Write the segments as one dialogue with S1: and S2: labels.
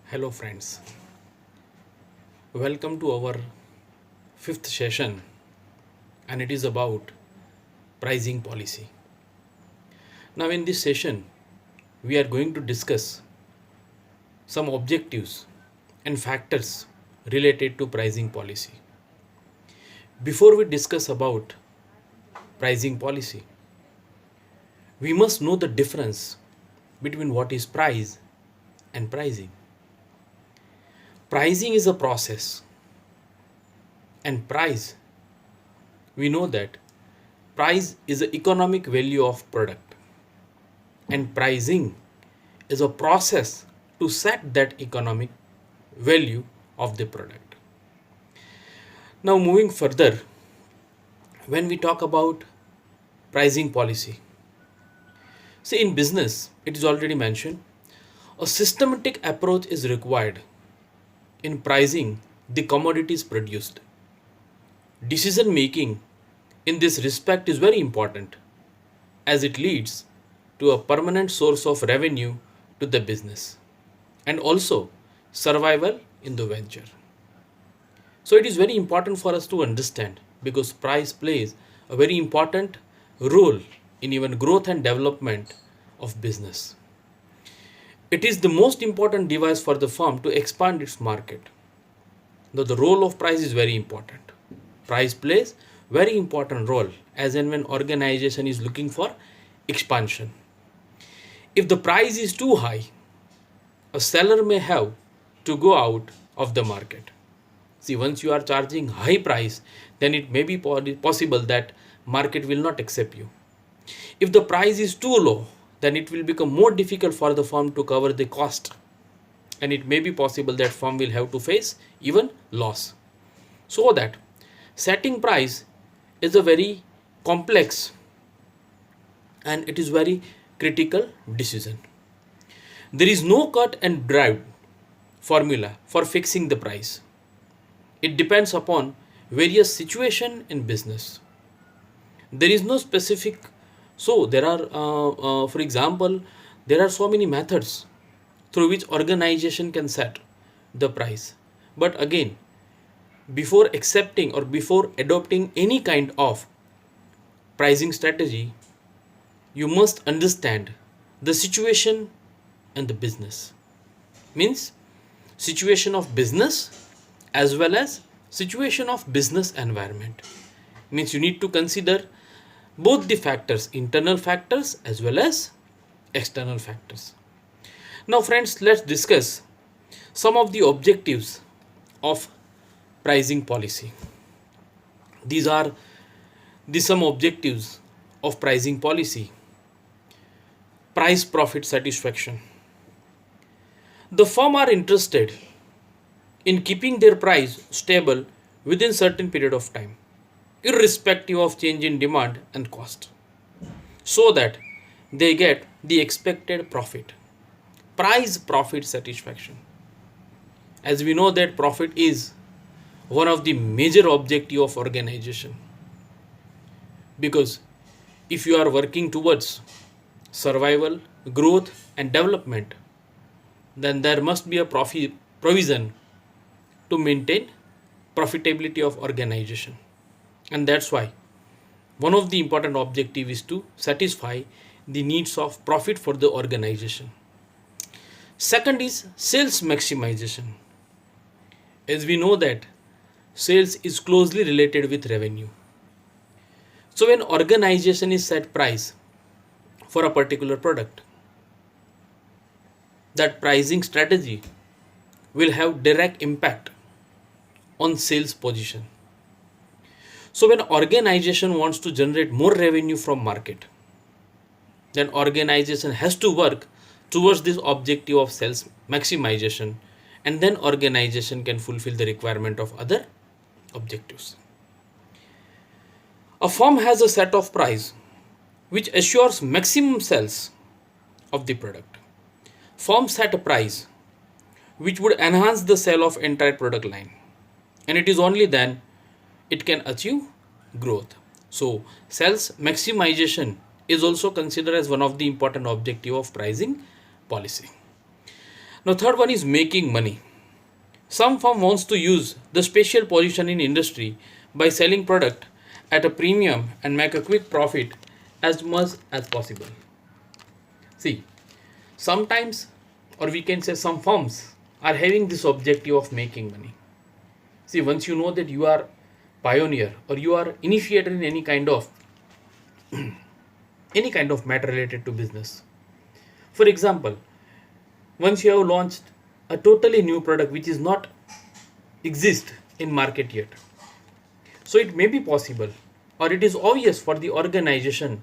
S1: Hello, friends. Welcome to our fifth session, and it is about pricing policy. Now, in this session, we are going to discuss some objectives and factors related to pricing policy. Before we discuss about pricing policy, we must know the difference between what is price and pricing. Pricing is a process, and price, we know that price is the economic value of product, and pricing is a process to set that economic value of the product. Now, moving further, when we talk about pricing policy, see, in business, it is already mentioned, a systematic approach is required in pricing the commodities produced. Decision making in this respect is very important as it leads to a permanent source of revenue to the business and also survival in the venture. So it is very important for us to understand because price plays a very important role in even growth and development of business. It is the most important device for the firm to expand its market. Though the role of price is very important. Price plays very important role as and when organization is looking for expansion. If the price is too high, a seller may have to go out of the market. See, once you are charging high price, then it may be possible that market will not accept you. If the price is too low, then it will become more difficult for the firm to cover the cost, and it may be possible that firm will have to face even loss. So that setting price is a very complex and it is very critical decision. There is no cut and dried formula for fixing the price. It depends upon various situation in business. There is no specific. So there are, for example, there are so many methods through which organization can set the price. But again, before accepting or before adopting any kind of pricing strategy, you must understand the situation and the business. Means situation of business as well as situation of business environment. Means you need to consider both the factors, internal factors as well as external factors. Now, friends, let's discuss some of the objectives of pricing policy. These are the some objectives of pricing policy. Price profit satisfaction. The firm are interested in keeping their price stable within certain period of time, irrespective of change in demand and cost, so that they get the expected profit. Price profit satisfaction. As we know that profit is one of the major objective of organization, because if you are working towards survival, growth and development, then there must be a profit provision to maintain profitability of organization. And that's why one of the important objective is to satisfy the needs of profit for the organization. Second is sales maximization. As we know that sales is closely related with revenue. So when organization is set price for a particular product, that pricing strategy will have direct impact on sales position. So when organization wants to generate more revenue from market, then organization has to work towards this objective of sales maximization, and then organization can fulfill the requirement of other objectives. A firm has a set of price which assures maximum sales of the product. Firm set a price which would enhance the sale of entire product line, and it is only then it can achieve growth. So sales maximization is also considered as one of the important objective of pricing policy. Now, third one is making money. Some firm wants to use the special position in industry by selling product at a premium and make a quick profit as much as possible. See, sometimes, or we can say some firms are having this objective of making money. See, once you know that you are pioneer or you are initiator in any kind of matter related to business. For example, once you have launched a totally new product which is not exist in market yet, so it may be possible or it is obvious for the organization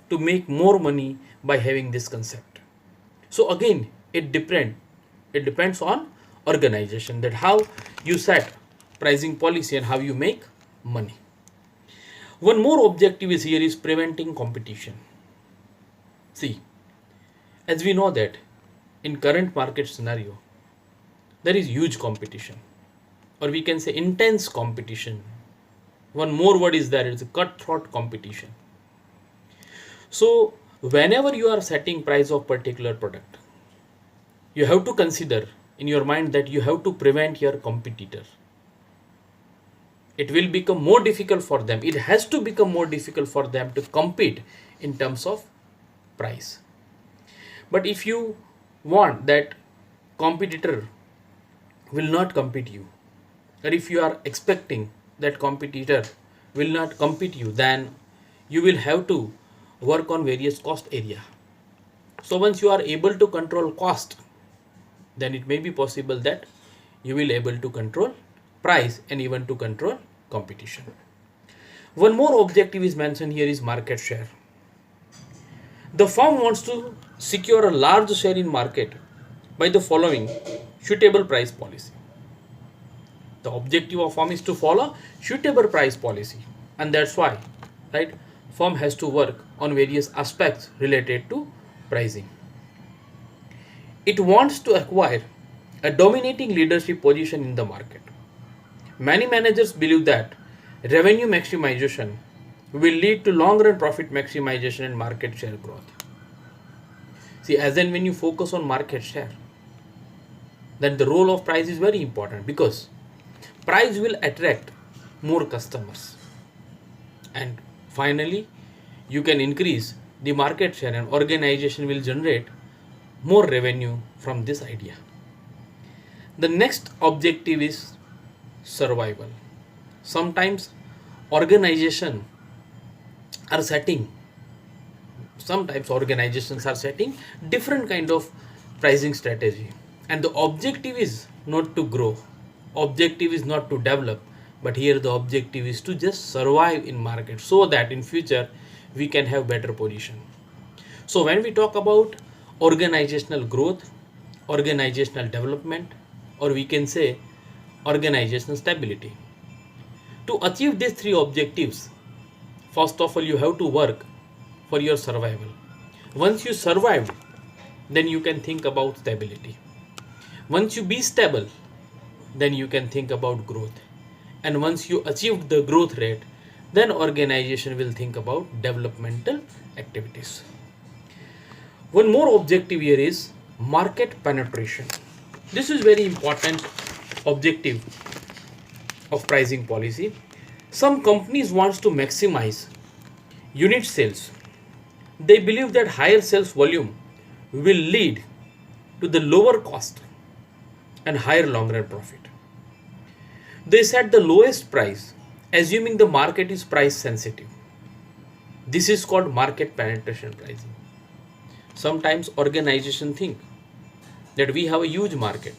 S1: to make more money by having this concept. So again, it depends on organization, that how you set pricing policy and how you make money. One more objective is here is preventing competition. See, as we know that in current market scenario, there is huge competition, or we can say intense competition. One more word is there, it's a cutthroat competition. So whenever you are setting price of particular product, you have to consider in your mind that you have to prevent your competitor. It will become more difficult for them. It has to become more difficult for them to compete in terms of price. But if you want that competitor will not compete you, or if you are expecting that competitor will not compete you, then you will have to work on various cost area. So once you are able to control cost, then it may be possible that you will able to control price and even to control competition. One more objective is mentioned here is market share. The firm wants to secure a large share in market by the following suitable price policy. The objective of firm is to follow suitable price policy, and that's why, right, firm has to work on various aspects related to pricing. It wants to acquire a dominating leadership position in the market. Many managers believe that revenue maximization will lead to long run profit maximization and market share growth. See, as and when you focus on market share, then the role of price is very important, because price will attract more customers, and finally you can increase the market share and organization will generate more revenue from this idea. The next objective is survival. Sometimes organization are setting sometimes organizations are setting different kind of pricing strategy, and the objective is not to grow, objective is not to develop, but here the objective is to just survive in market so that in future we can have better position. So when we talk about organizational growth, organizational development, or we can say organizational stability, to achieve these three objectives, first of all you have to work for your survival. Once you survive, then you can think about stability. Once you be stable, then you can think about growth. And once you achieve the growth rate, then organization will think about developmental activities. One more objective here is market penetration. This is very important objective of pricing policy. Some companies wants to maximize unit sales. They believe that higher sales volume will lead to the lower cost and higher long run profit. They set the lowest price, assuming the market is price sensitive. This is called market penetration pricing. Sometimes organizations think that we have a huge market,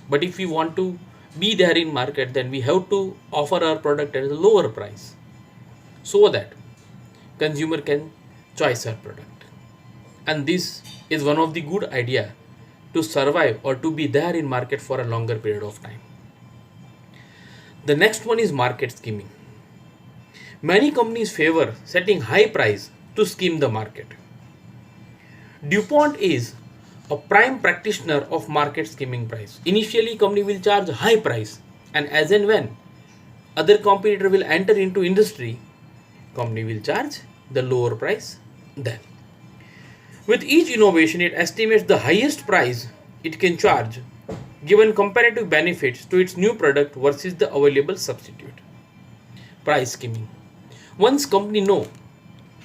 S1: but if we want to be there in market, then we have to offer our product at a lower price so that consumer can choose our product. And this is one of the good idea to survive or to be there in market for a longer period of time. The next one is market skimming. Many companies favor setting high price to skim the market. DuPont is a prime practitioner of market skimming price. Initially, company will charge high price, and as and when other competitor will enter into industry, company will charge the lower price then. With each innovation, it estimates the highest price it can charge given comparative benefits to its new product versus the available substitute. Price skimming. Once company know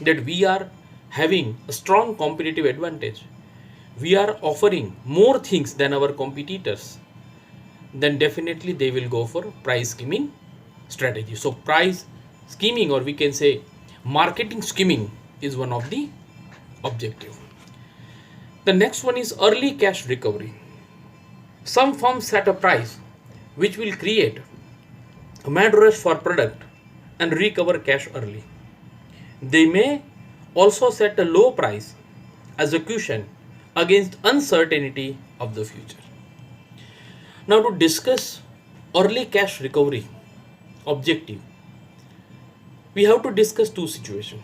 S1: that we are having a strong competitive advantage, we are offering more things than our competitors, then definitely they will go for price skimming strategy. So price skimming, or we can say marketing skimming, is one of the objective. The next one is early cash recovery. Some firms set a price which will create a mad rush for product and recover cash early. They may also set a low price as a cushion against uncertainty of the future. Now, to discuss early cash recovery objective, we have to discuss two situations.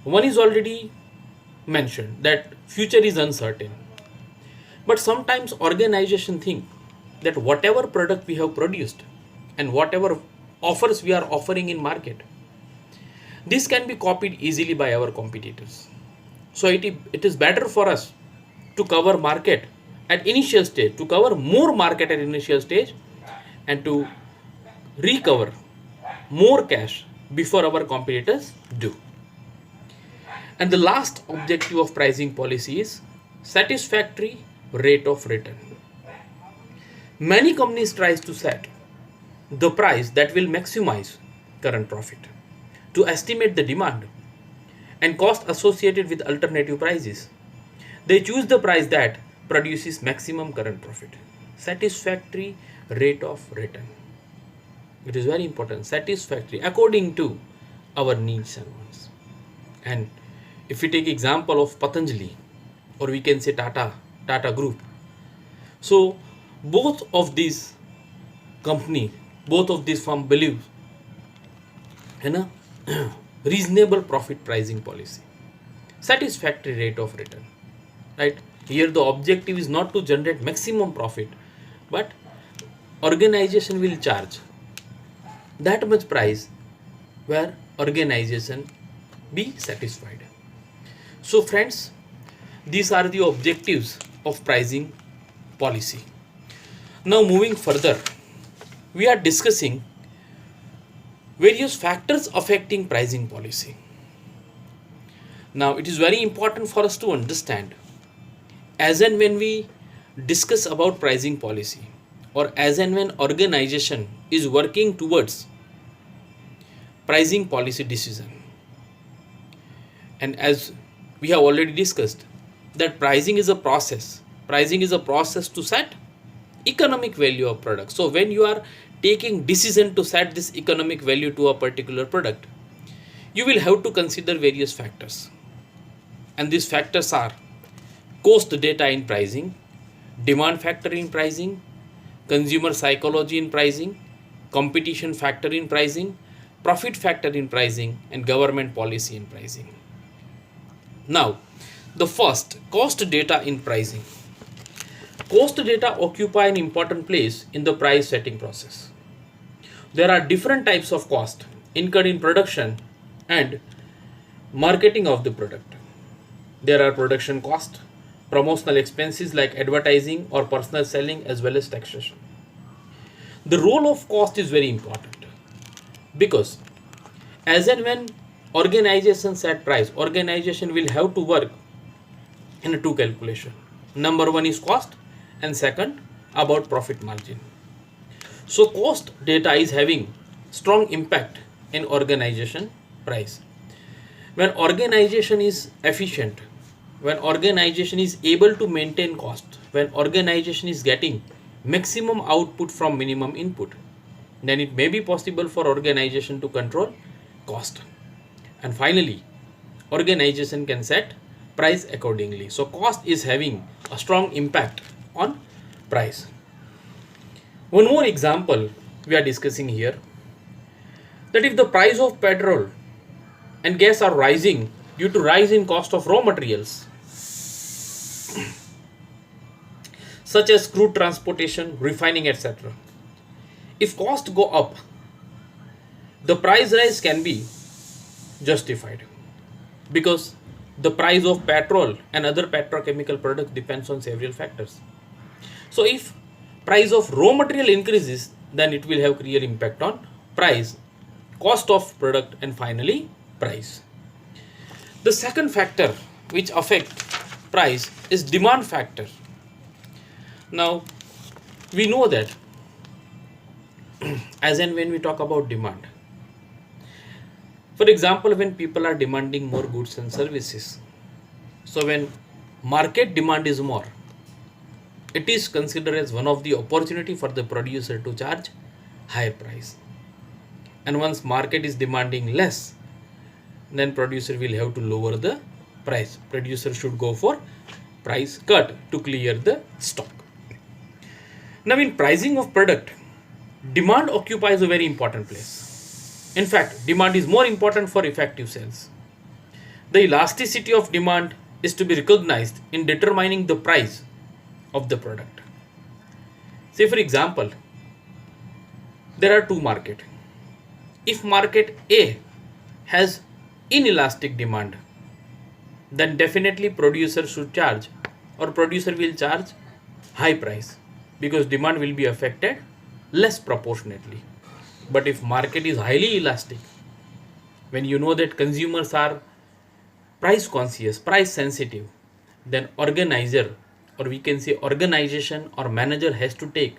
S1: One is already mentioned, that future is uncertain. But sometimes organization think that whatever product we have produced and whatever offers we are offering in market, this can be copied easily by our competitors. So it is better for us to cover market at initial stage, to cover more market at initial stage, and to recover more cash before our competitors do. And the last objective of pricing policy is satisfactory rate of return. Many companies tries to set the price that will maximize current profit, to estimate the demand and cost associated with alternative prices. They choose the price that produces maximum current profit. Satisfactory rate of return. It is very important. Satisfactory according to our needs and wants. And if we take example of Patanjali, or we can say Tata Group. So both of these company, both of these firm believe in a reasonable profit pricing policy, satisfactory rate of return, right? Here the objective is not to generate maximum profit, but organization will charge that much price where organization be satisfied. So friends, these are the objectives of pricing policy. Now moving further, we are discussing various factors affecting pricing policy. Now it is very important for us to understand, as and when we discuss about pricing policy, or as and when organization is working towards pricing policy decision, and as we have already discussed, that pricing is a process. Pricing is a process to set economic value of product. So when you are taking decision to set this economic value to a particular product, you will have to consider various factors. And these factors are cost data in pricing, demand factor in pricing, consumer psychology in pricing, competition factor in pricing, profit factor in pricing, and government policy in pricing. Now, the first, cost data in pricing. Cost data occupy an important place in the price setting process. There are different types of cost incurred in production and marketing of the product. There are production cost, promotional expenses like advertising or personal selling, as well as taxation. The role of cost is very important, because as and when organization set price, organization will have to work in two calculation. Number one is cost, and second about profit margin. So cost data is having strong impact in organization price. When organization is efficient, when organization is able to maintain cost, when organization is getting maximum output from minimum input, then it may be possible for organization to control cost. And finally, organization can set price accordingly. So cost is having a strong impact on price. One more example we are discussing here, that if the price of petrol and gas are rising due to rise in cost of raw materials such as crude transportation, refining, etc. If costs go up, the price rise can be justified, because The price of petrol and other petrochemical products depends on several factors. So if price of raw material increases, then it will have clear impact on price, cost of product, and finally price. The second factor which affect price is demand factor. Now we know that as and when we talk about demand, for example, when people are demanding more goods and services, so when market demand is more, it is considered as one of the opportunity for the producer to charge higher price. And once market is demanding less, then producer will have to lower the price. Producer should go for price cut to clear the stock. Now in pricing of product, demand occupies a very important place. In fact, demand is more important for effective sales. The elasticity of demand is to be recognized in determining the price of the product. Say for example, there are two markets. If market A has inelastic demand, then definitely producer should charge, or producer will charge high price, because demand will be affected less proportionately. But if market is highly elastic, when you know that consumers are price conscious, price sensitive, then organizer, or we can say organization or manager, has to take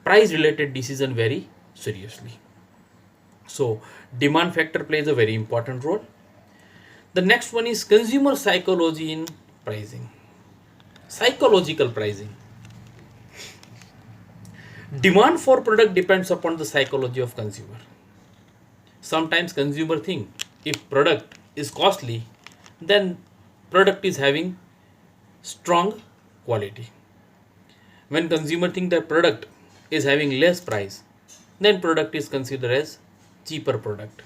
S1: price related decision very seriously. So demand factor plays a very important role. The next one is consumer psychology in pricing. Psychological pricing. Demand for product depends upon the psychology of consumer. Sometimes consumer think if product is costly, then product is having strong quality. When consumer think that product is having less price, then product is considered as cheaper product,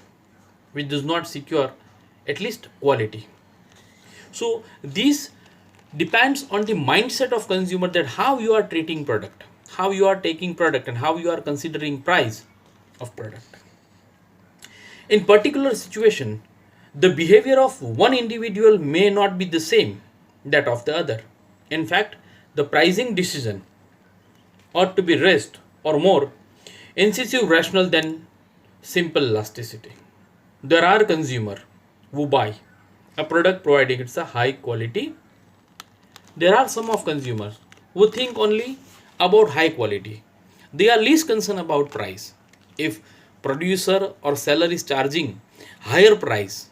S1: which does not secure at least quality. So this depends on the mindset of consumer, that how you are treating product, how you are taking product, and how you are considering price of product. In particular situation, the behavior of one individual may not be the same that of the other. In fact, the pricing decision ought to be less or more incisive rational than simple elasticity. There are consumers who buy a product providing it's a high quality. There are some of consumers who think only about high quality. They are least concerned about price. If producer or seller is charging higher price,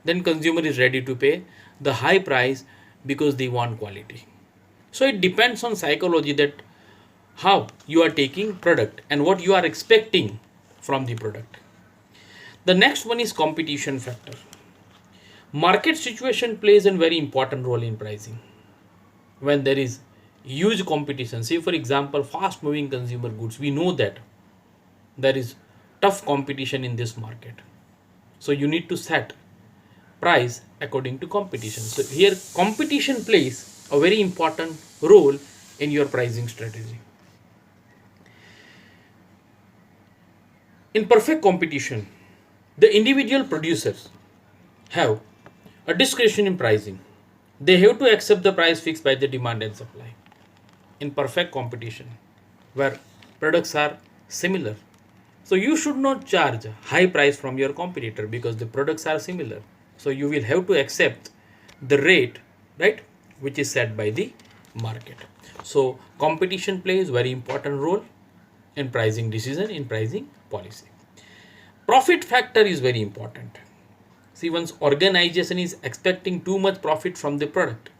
S1: then consumer is ready to pay the high price because they want quality. So it depends on psychology, that how you are taking product and what you are expecting from the product. The next one is competition factor. Market situation plays a very important role in pricing. When there is huge competition, say for example fast moving consumer goods, we know that there is tough competition in this market. So you need to set price according to competition. So here competition plays a very important role in your pricing strategy. In perfect competition, the individual producers have a discretion in pricing. They have to accept the price fixed by the demand and supply. In perfect competition, where products are similar, so you should not charge high price from your competitor because the products are similar. So you will have to accept the rate, right, which is set by the market. So competition plays very important role in pricing decision, in pricing policy. Profit factor is very important. See, once organization is expecting too much profit from the product,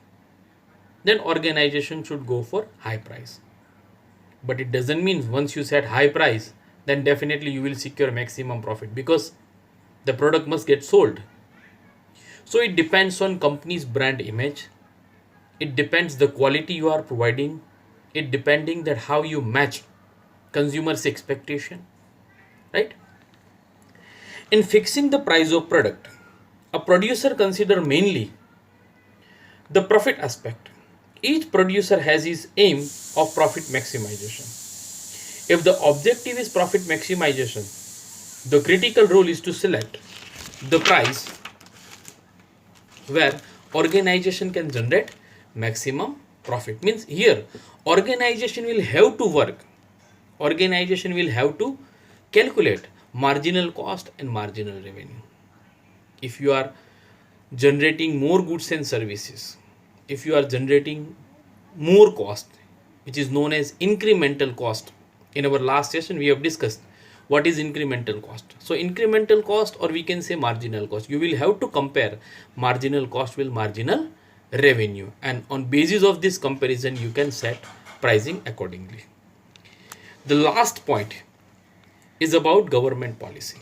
S1: then organization should go for high price. But it doesn't mean once you set high price, then definitely you will secure maximum profit, because the product must get sold. So it depends on company's brand image. It depends the quality you are providing. It depending that how you match consumers' expectation, right? In fixing the price of product, a producer consider mainly the profit aspect. Each producer has his aim of profit maximization. If the objective is profit maximization, the critical role is to select the price where organization can generate maximum profit. Means here organization will have to work, organization will have to calculate marginal cost and marginal revenue. If you are generating more goods and services, if you are generating more cost, which is known as incremental cost. In our last session we have discussed what is incremental cost. So incremental cost, or we can say marginal cost, you will have to compare marginal cost with marginal revenue, and on basis of this comparison you can set pricing accordingly. The last point is about government policy.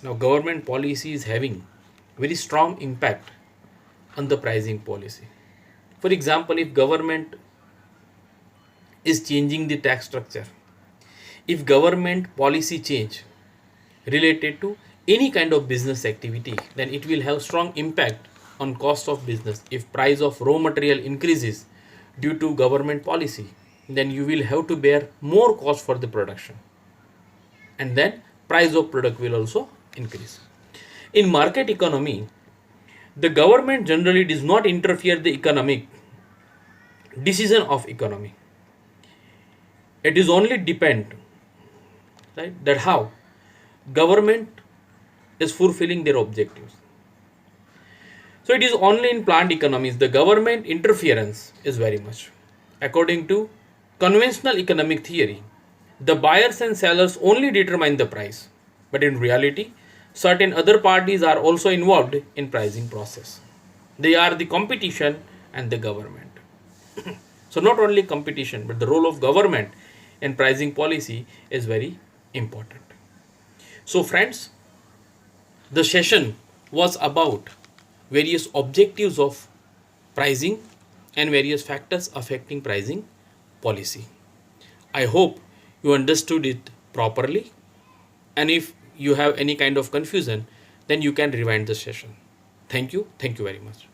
S1: Now government policy is having very strong impact on the pricing policy. For example, if government is changing the tax structure, if government policy change related to any kind of business activity, then it will have strong impact on cost of business. If price of raw material increases due to government policy, then you will have to bear more cost for the production, and then price of product will also increase. In market economy, the government generally does not interfere the economic decision of economy. It is only depend, right, that how government is fulfilling their objectives. So it is only in plant economies the government interference is very much. According to conventional economic theory, the buyers and sellers only determine the price, but in reality certain other parties are also involved in pricing process. They are the competition and the government. So not only competition, but the role of government in pricing policy is very important. So friends, the session was about various objectives of pricing and various factors affecting pricing policy. I hope you understood it properly, and if you have any kind of confusion, then you can rewind the session. Thank you very much.